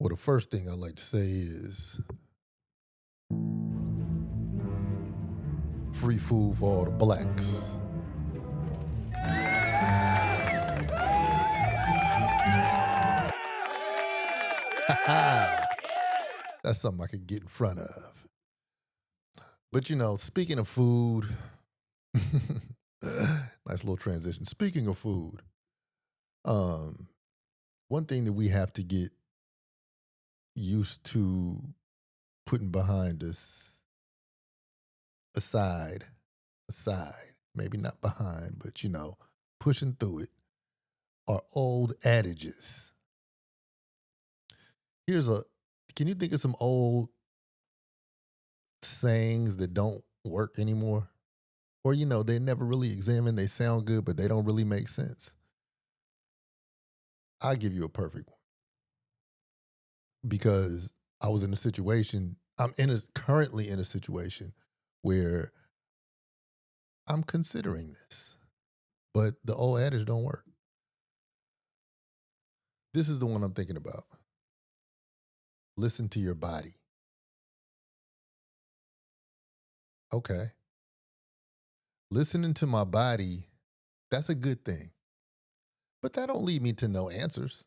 Well, the first thing I like to say is free food for all the blacks. That's something I could get in front of. But speaking of food, nice little transition. Speaking of food, um, one thing that we have to get used to putting behind us, aside, maybe not behind, but pushing through it, are old adages. Can you think of some old sayings that don't work anymore? Or, they never really examined, they sound good, but they don't really make sense. I'll give you a perfect one because I was in a situation, currently in a situation where I'm considering this, but the old adage don't work. This is the one I'm thinking about. Listen to your body. Okay. Listening to my body, that's a good thing. But that don't lead me to no answers.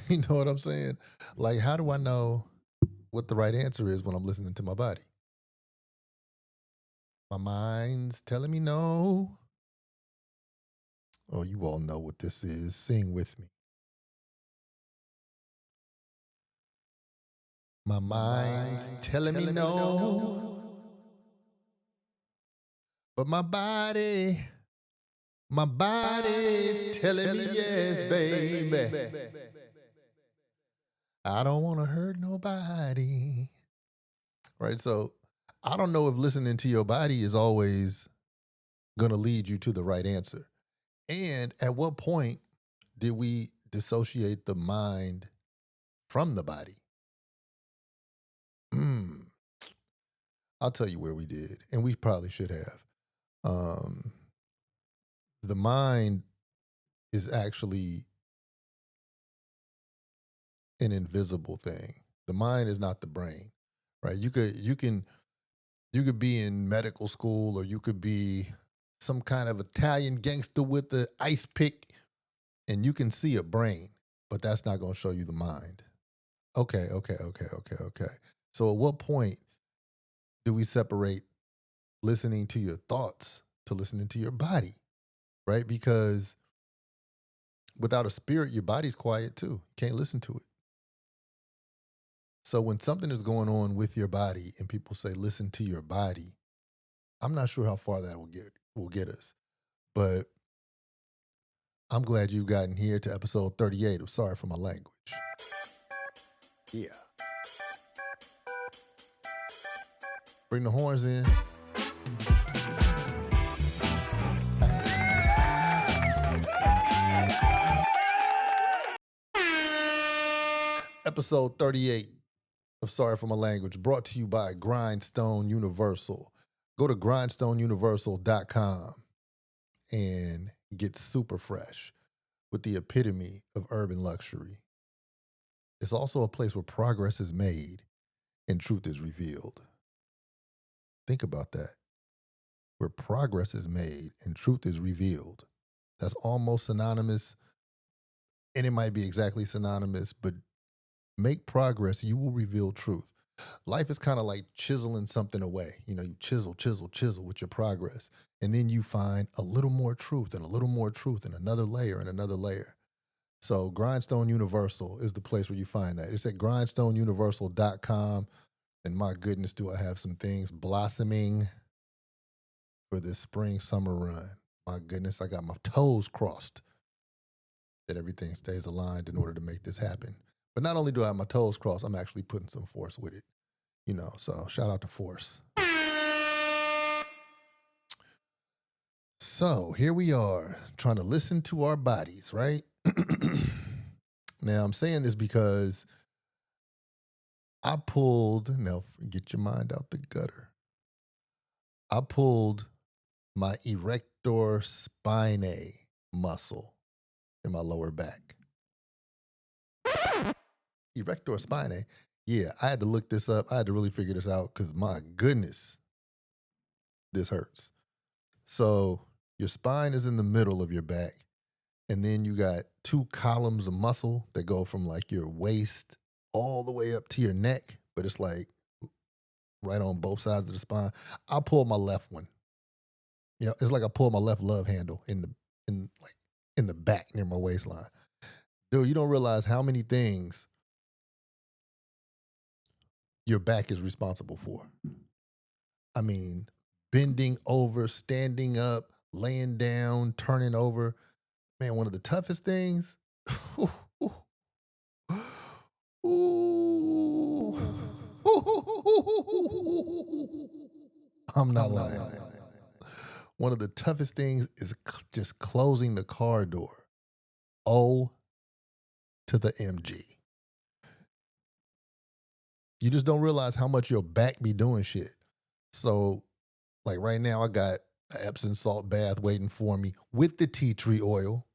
You know what I'm saying? Like, how do I know what the right answer is when I'm listening to my body? My mind's telling me no. Oh, you all know what this is. Sing with me. My mind's telling me no, but my body's telling me yes, baby. I don't want to hurt nobody. Right? So I don't know if listening to your body is always going to lead you to the right answer. And at what point did we dissociate the mind from the body? I'll tell you where we did, and we probably should have. Um, the mind is actually an invisible thing. The mind is not the brain, right? You could be in medical school, or you could be some kind of Italian gangster with the ice pick, and you can see a brain, but that's not going to show you the mind. Okay. So at what point do we separate listening to your thoughts to listening to your body, right? Because without a spirit, your body's quiet too. You can't listen to it. So when something is going on with your body and people say listen to your body, I'm not sure how far that will get us. But I'm glad you've gotten here to episode 38 of Sorry for My Language. Yeah. Bring the horns in. Episode 38 of Sorry for My Language, brought to you by Grindstone Universal. Go to grindstoneuniversal.com and get super fresh with the epitome of urban luxury. It's also a place where progress is made and truth is revealed. Think about that. Where progress is made and truth is revealed. That's almost synonymous, and it might be exactly synonymous, but make progress, you will reveal truth. Life is kind of like chiseling something away. You chisel with your progress. And then you find a little more truth and a little more truth and another layer and another layer. So Grindstone Universal is the place where you find that. It's at grindstoneuniversal.com. And my goodness, do I have some things blossoming for this spring summer run. My goodness, I got my toes crossed that everything stays aligned in order to make this happen. But not only do I have my toes crossed, I'm actually putting some force with it. So shout out to Force. So here we are trying to listen to our bodies, right? Now I'm saying this because now get your mind out the gutter. I pulled my erector spinae muscle in my lower back. Erector spinae. Yeah, I had to look this up. I had to really figure this out because my goodness, this hurts. So your spine is in the middle of your back, and then you got two columns of muscle that go from like your waist all the way up to your neck, but it's like right on both sides of the spine. I pulled my left one. Yeah, it's like I pulled my left love handle in the back near my waistline. Dude, you don't realize how many things your back is responsible for. I mean, bending over, standing up, laying down, turning over. Man, one of the toughest things. Ooh. I'm not lying. One of the toughest things is just closing the car door. O to the MG. You just don't realize how much your back be doing shit. So, like right now, I got an Epsom salt bath waiting for me with the tea tree oil,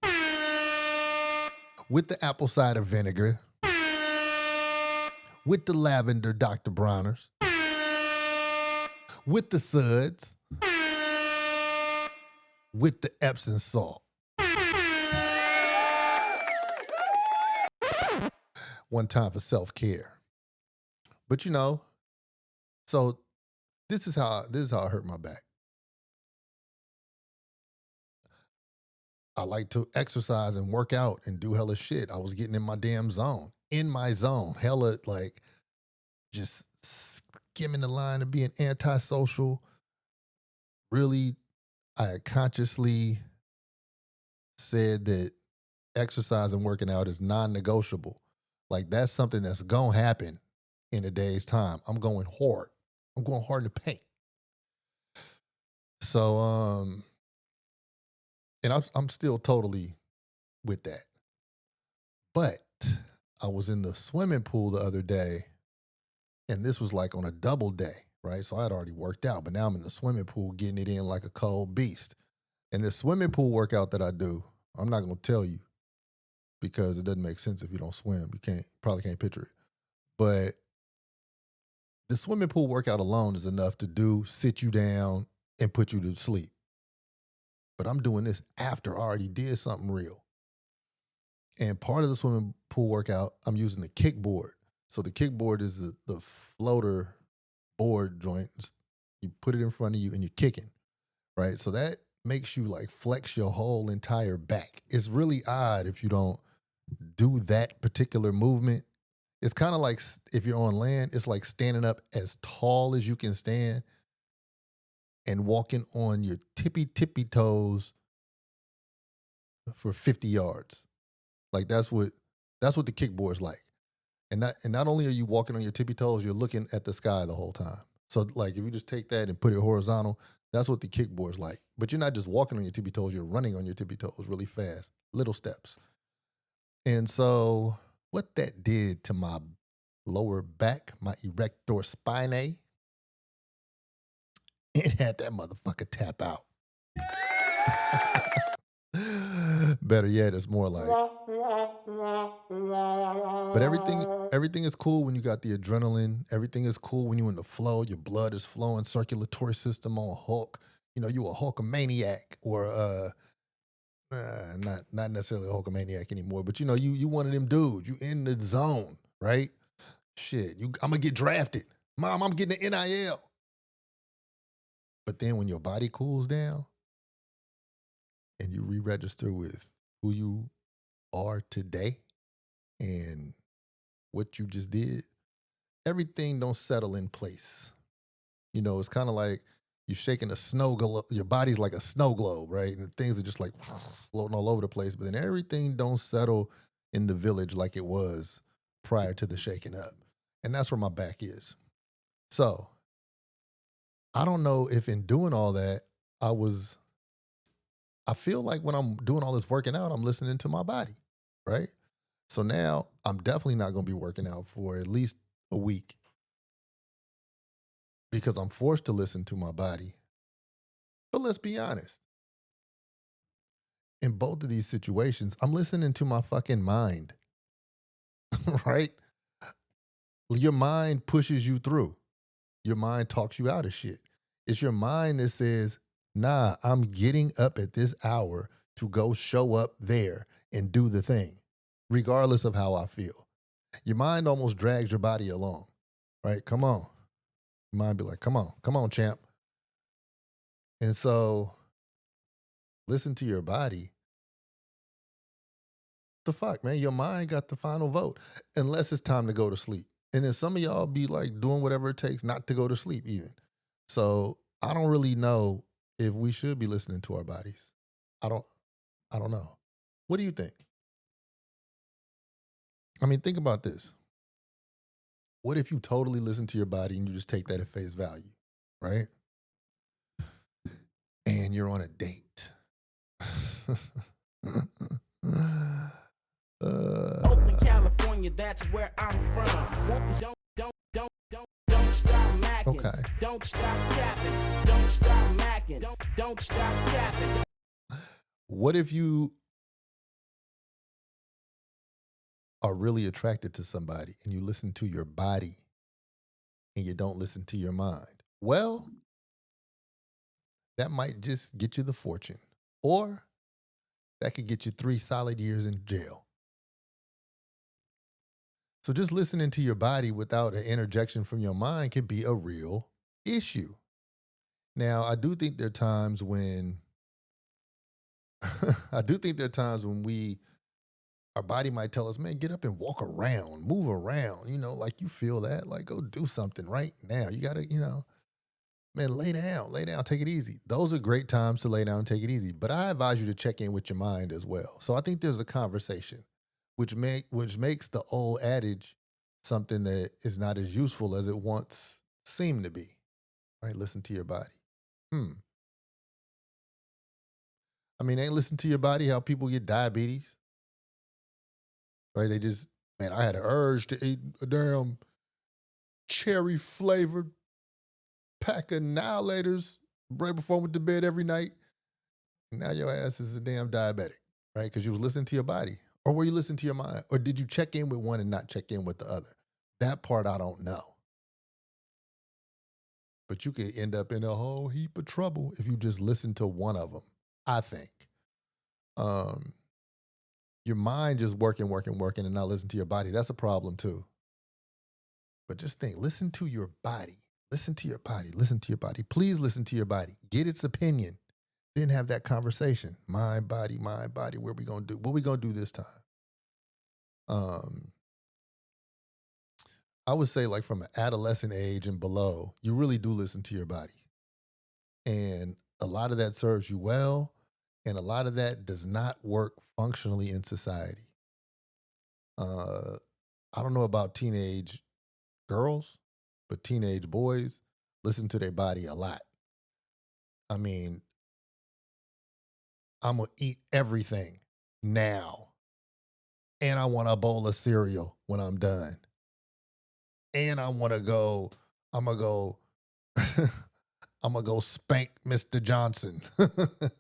with the apple cider vinegar, with the lavender Dr. Browners, with the suds, with the Epsom salt. One time for self-care. But you know, so this is how I hurt my back. I like to exercise and work out and do hella shit. I was getting in my damn zone. In my zone. Hella like just skimming the line of being antisocial. Really, I had consciously said that exercise and working out is non-negotiable. Like that's something that's gonna happen in a day's time. I'm going hard. I'm going hard in the paint. So and I'm still totally with that. But I was in the swimming pool the other day, and this was like on a double day, right? So I had already worked out, but now I'm in the swimming pool getting it in like a cold beast. And this swimming pool workout that I do, I'm not gonna tell you because it doesn't make sense if you don't swim. You probably can't picture it. But the swimming pool workout alone is enough to sit you down and put you to sleep. But I'm doing this after I already did something real. And part of the swimming pool workout, I'm using the kickboard. So the kickboard is the floater board joint. You put it in front of you and you're kicking, right? So that makes you like flex your whole entire back. It's really odd if you don't do that particular movement. It's kind of like if you're on land, it's like standing up as tall as you can stand and walking on your tippy toes for 50 yards. Like that's what the kickboard's like. And not only are you walking on your tippy toes, you're looking at the sky the whole time. So like if you just take that and put it horizontal, that's what the kickboard's like. But you're not just walking on your tippy toes, you're running on your tippy toes really fast, little steps. And so what that did to my lower back, my erector spinae, it had that motherfucker tap out. Better yet, it's more like. But everything is cool when you got the adrenaline. Everything is cool when you're in the flow. Your blood is flowing, circulatory system on Hulk. You know, you a Hulkamaniac or not necessarily a Hulkamaniac anymore, but you know, you one of them dudes. You in the zone, right? Shit, I'm gonna get drafted. Mom, I'm getting the NIL. But then when your body cools down and you re-register with who you are today and what you just did, everything don't settle in place. You know, it's kind of like you're shaking a snow globe. Your body's like a snow globe, right? And things are just like floating all over the place. But then everything don't settle in the village like it was prior to the shaking up. And that's where my back is. So I don't know if in doing all that, I feel like when I'm doing all this working out, I'm listening to my body, right? So now I'm definitely not going to be working out for at least a week because I'm forced to listen to my body. But let's be honest. In both of these situations, I'm listening to my fucking mind, right? Your mind pushes you through. Your mind talks you out of shit. It's your mind that says, nah, I'm getting up at this hour to go show up there and do the thing, regardless of how I feel. Your mind almost drags your body along, right? Come on. Your mind be like, come on, champ. And so listen to your body. The fuck, man? Your mind got the final vote, unless it's time to go to sleep. And then some of y'all be like doing whatever it takes not to go to sleep, even. So I don't really know if we should be listening to our bodies. I don't. I don't know. What do you think? I mean, think about this. What if you totally listen to your body and you just take that at face value, right? And you're on a date. Oakland, California, that's where I'm from. Don't stop macking. Okay. Don't stop tapping. Don't stop macking. Don't stop tapping. What if you are really attracted to somebody and you listen to your body and you don't listen to your mind? Well, that might just get you the fortune, or that could get you 3 solid years in jail. So just listening to your body without an interjection from your mind can be a real issue. Now, I do think there are times when I do think there are times when our body might tell us, man, get up and walk around, move around, like you feel that, like go do something right now. You gotta, man, lay down, take it easy. Those are great times to lay down and take it easy. But I advise you to check in with your mind as well. So I think there's a conversation, which makes the old adage something that is not as useful as it once seemed to be. Right? Listen to your body. Hmm. I mean, ain't listen to your body how people get diabetes, right? They just, man, I had an urge to eat a damn cherry flavored pack of annihilators right before I went to bed every night. Now your ass is a damn diabetic, right? Because you was listening to your body. Or were you listening to your mind? Or did you check in with one and not check in with the other? That part I don't know. But you could end up in a whole heap of trouble if you just listen to one of them, I think. Um, your mind just working, and not listen to your body. That's a problem too. But just think, listen to your body. Listen to your body. Listen to your body. Please listen to your body. Get its opinion. Then have that conversation. Mind, body, mind, body. What we gonna do? What we gonna do this time? Um, I would say like from an adolescent age and below, you really do listen to your body. And a lot of that serves you well, and a lot of that does not work functionally in society. Uh, I don't know about teenage girls, but teenage boys listen to their body a lot. I mean, I'm gonna eat everything now, and I want a bowl of cereal when I'm done, and I want to go. I'm gonna go. I'm gonna go spank Mr. Johnson.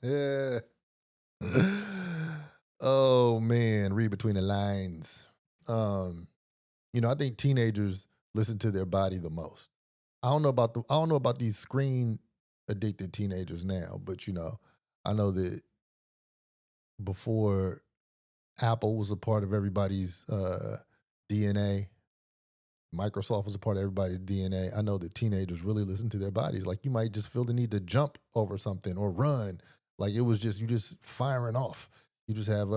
Yeah. Oh man, read between the lines. Um, I think teenagers listen to their body the most. I don't know about these screen addicted teenagers now, but I know that before Apple was a part of everybody's DNA, Microsoft was a part of everybody's DNA. I know that teenagers really listen to their bodies. Like you might just feel the need to jump over something or run. Like it was just you just firing off. You just have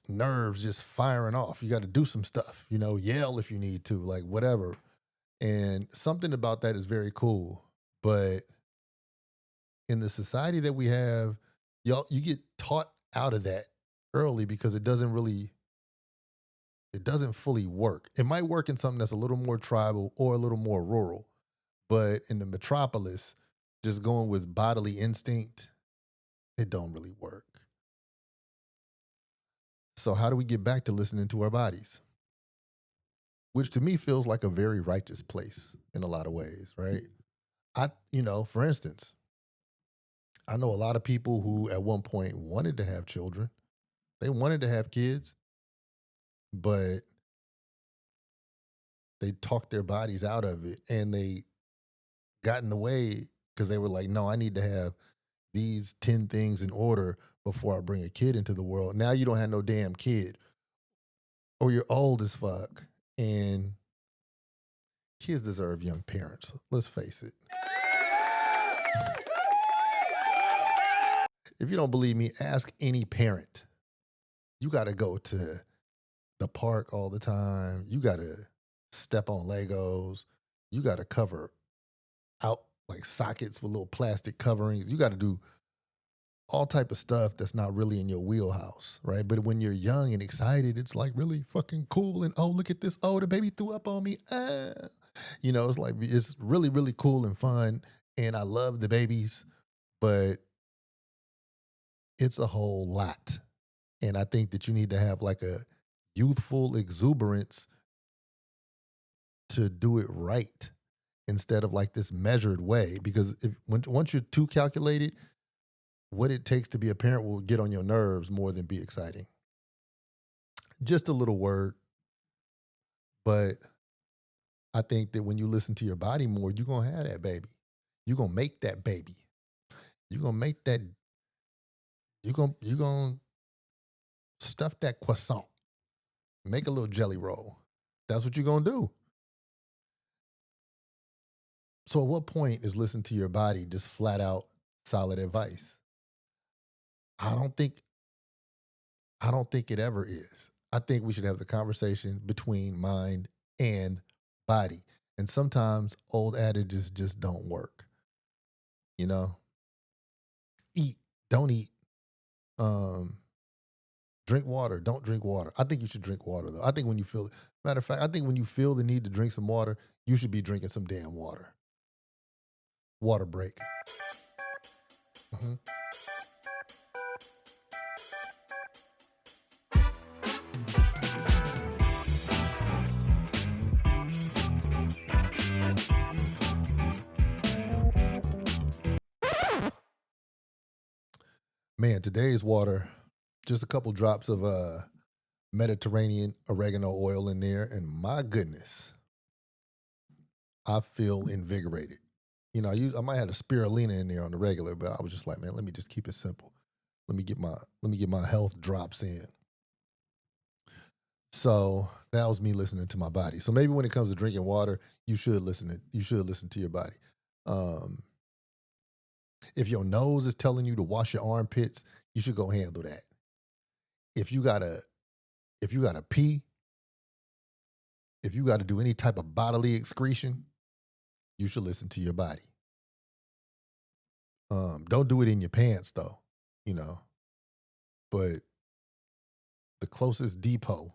nerves just firing off. You got to do some stuff, yell if you need to, like whatever. And something about that is very cool. But in the society that we have, you get taught out of that early because it doesn't fully work. It might work in something that's a little more tribal or a little more rural, but in the metropolis, just going with bodily instinct, it don't really work. So how do we get back to listening to our bodies? Which to me feels like a very righteous place in a lot of ways, right? For instance, I know a lot of people who at one point wanted to have children. They wanted to have kids, but they talked their bodies out of it, and they got in the way because they were like, no, I need to have these 10 things in order before I bring a kid into the world. Now you don't have no damn kid, or you're old as fuck. And kids deserve young parents. Let's face it. If you don't believe me, ask any parent. You got to go to the park all the time. You got to step on Legos. You got to cover out like sockets with little plastic coverings. You got to do all type of stuff that's not really in your wheelhouse, right? But when you're young and excited, it's like really fucking cool. And oh, look at this. Oh, the baby threw up on me. Ah. It's like it's really, really cool and fun. And I love the babies, but it's a whole lot. And I think that you need to have like a youthful exuberance to do it right instead of like this measured way. Because once you're too calculated, what it takes to be a parent will get on your nerves more than be exciting. Just a little word, but I think that when you listen to your body more, you're gonna have that baby. You're gonna make that baby. You're gonna make that. You're gonna stuff that croissant. Make a little jelly roll. That's what you're gonna do. So at what point is listening to your body just flat out solid advice? I don't think I don't think it ever is. I think we should have the conversation between mind and body. And sometimes old adages just don't work. You know, eat, don't eat. Um, Drink water, don't drink water. I think you should drink water though. I think when you feel, matter of fact, I think when you feel the need to drink some water, you should be drinking some damn water. Water break. Mhm. Man, today's water, just a couple drops of Mediterranean oregano oil in there, and my goodness, I feel invigorated. I might have a spirulina in there on the regular, but I was just like, man, let me just keep it simple. Let me get my health drops in. So that was me listening to my body. So maybe when it comes to drinking water, you should listen to your body. Um, if your nose is telling you to wash your armpits, you should go handle that. If you gotta if you gotta pee, if you gotta do any type of bodily excretion, you should listen to your body. Don't do it in your pants though, you know. But the closest depot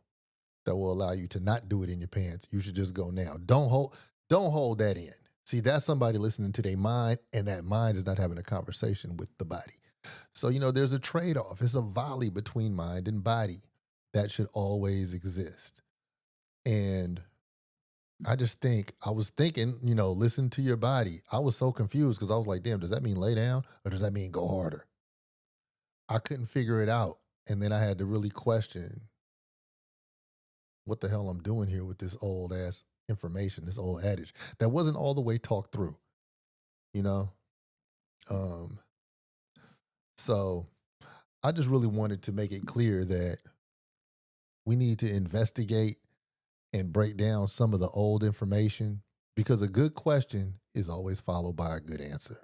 that will allow you to not do it in your pants, you should just go now. Don't hold that in. See, that's somebody listening to their mind, and that mind is not having a conversation with the body. So, there's a trade-off. It's a volley between mind and body that should always exist. And I was thinking, listen to your body. I was so confused because I was like, damn, does that mean lay down or does that mean go harder? I couldn't figure it out. And then I had to really question what the hell I'm doing here with this old ass information, this old adage that wasn't all the way talked through, you know? Um, so I just really wanted to make it clear that we need to investigate and break down some of the old information because a good question is always followed by a good answer.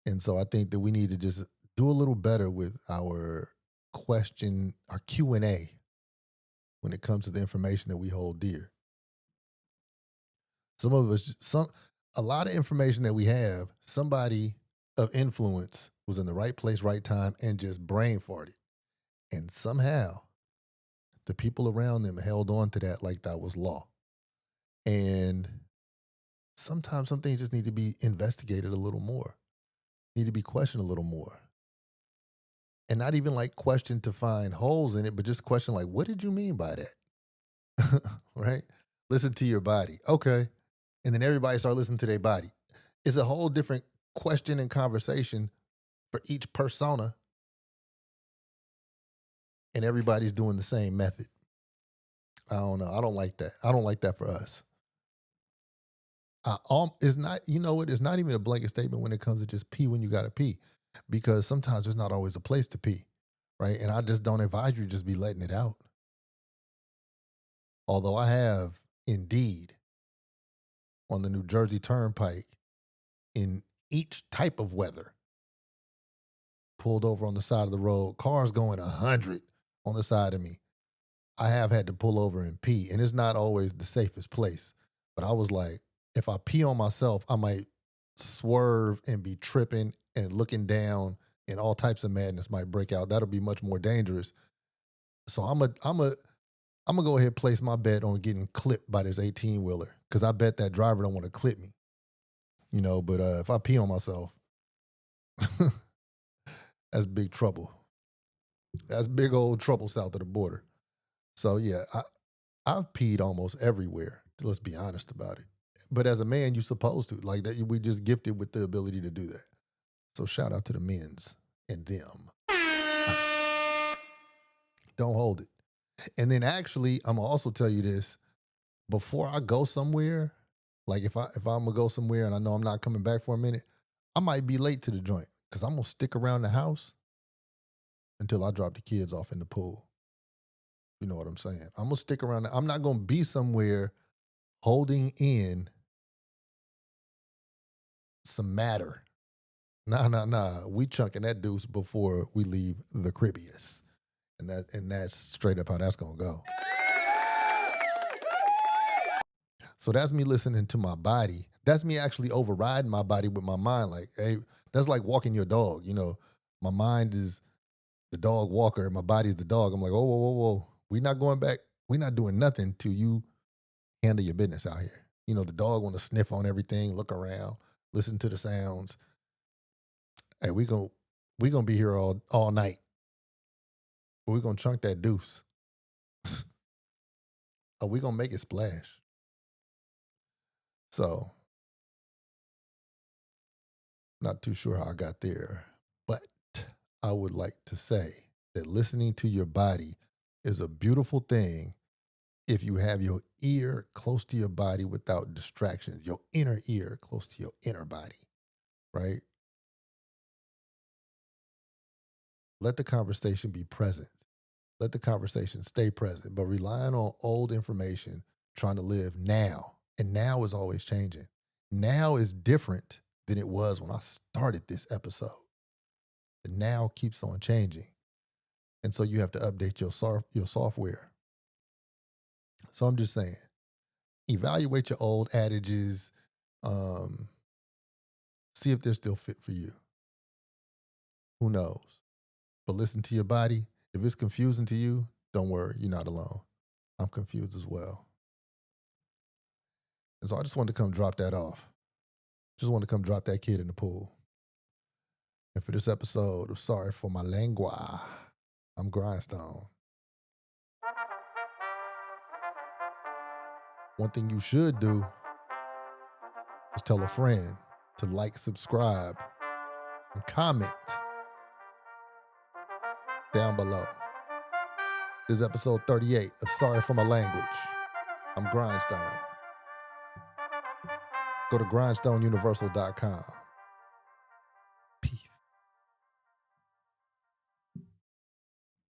And so I think that we need to just do a little better with our our Q&A when it comes to the information that we hold dear. Some of us, a lot of information that we have, somebody of influence was in the right place, right time, and just brain farted. And somehow the people around them held on to that like that was law. And sometimes some things just need to be investigated a little more, need to be questioned a little more. And not even like question to find holes in it, but just question like, what did you mean by that? Right? Listen to your body. Okay. And then everybody start listening to their body. It's a whole different question and conversation for each persona, and everybody's doing the same method. I don't know. I don't like that. I don't like that for us. It's not, you know what? It's not even a blanket statement when it comes to just pee when you got to pee, because sometimes there's not always a place to pee, right? And I just don't advise you to just be letting it out. Although I have indeed on the New Jersey Turnpike in each type of weather pulled over on the side of the road, cars going 100 on the side of me. I have had to pull over and pee, and it's not always the safest place. But I was like, if I pee on myself, I might swerve and be tripping and looking down, and all types of madness might break out. That'll be much more dangerous. So I'm gonna go ahead and place my bet on getting clipped by this 18-wheeler, because I bet that driver don't want to clip me. But if I pee on myself, that's big trouble. That's big old trouble south of the border. So yeah, I've peed almost everywhere. Let's be honest about it. But as a man, you're supposed to. Like that, we just gifted with the ability to do that. So shout out to the men's and them. Don't hold it. And then actually, I'm gonna also tell you this: before I go somewhere, like if I'm gonna go somewhere and I know I'm not coming back for a minute, I might be late to the joint because I'm gonna stick around the house until I drop the kids off in the pool. You know what I'm saying? I'm gonna stick around. I'm not gonna be somewhere holding in some matter. Nah. We chunking that deuce before we leave the cribbiest. And that's straight up how that's gonna go. So that's me listening to my body. That's me actually overriding my body with my mind. Like, hey, that's like walking your dog. My mind is the dog walker, my body's the dog. I'm like, oh, whoa. We not going back. We not doing nothing till you handle your business out here. The dog want to sniff on everything, look around, listen to the sounds. Hey, we gonna be here all night. We gonna chunk that deuce. Or we gonna make it splash. So, not too sure how I got there, but I would like to say that listening to your body is a beautiful thing if you have your ear close to your body without distractions, your inner ear close to your inner body, right? Let the conversation be present. Let the conversation stay present, but relying on old information, trying to live now. And now is always changing. Now is different than it was when I started this episode. The now keeps on changing. And so you have to update your software. So I'm just saying, evaluate your old adages, see if they're still fit for you. Who knows? But listen to your body. If it's confusing to you, don't worry, you're not alone. I'm confused as well. And so I just wanted to come drop that off. Just wanted to come drop that kid in the pool. And for this episode of Sorry for My Lengua, I'm Grindstone. One thing you should do is tell a friend to like, subscribe, and comment down below. This is episode 38 of Sorry for My Language. I'm Grindstone. Go to grindstoneuniversal.com.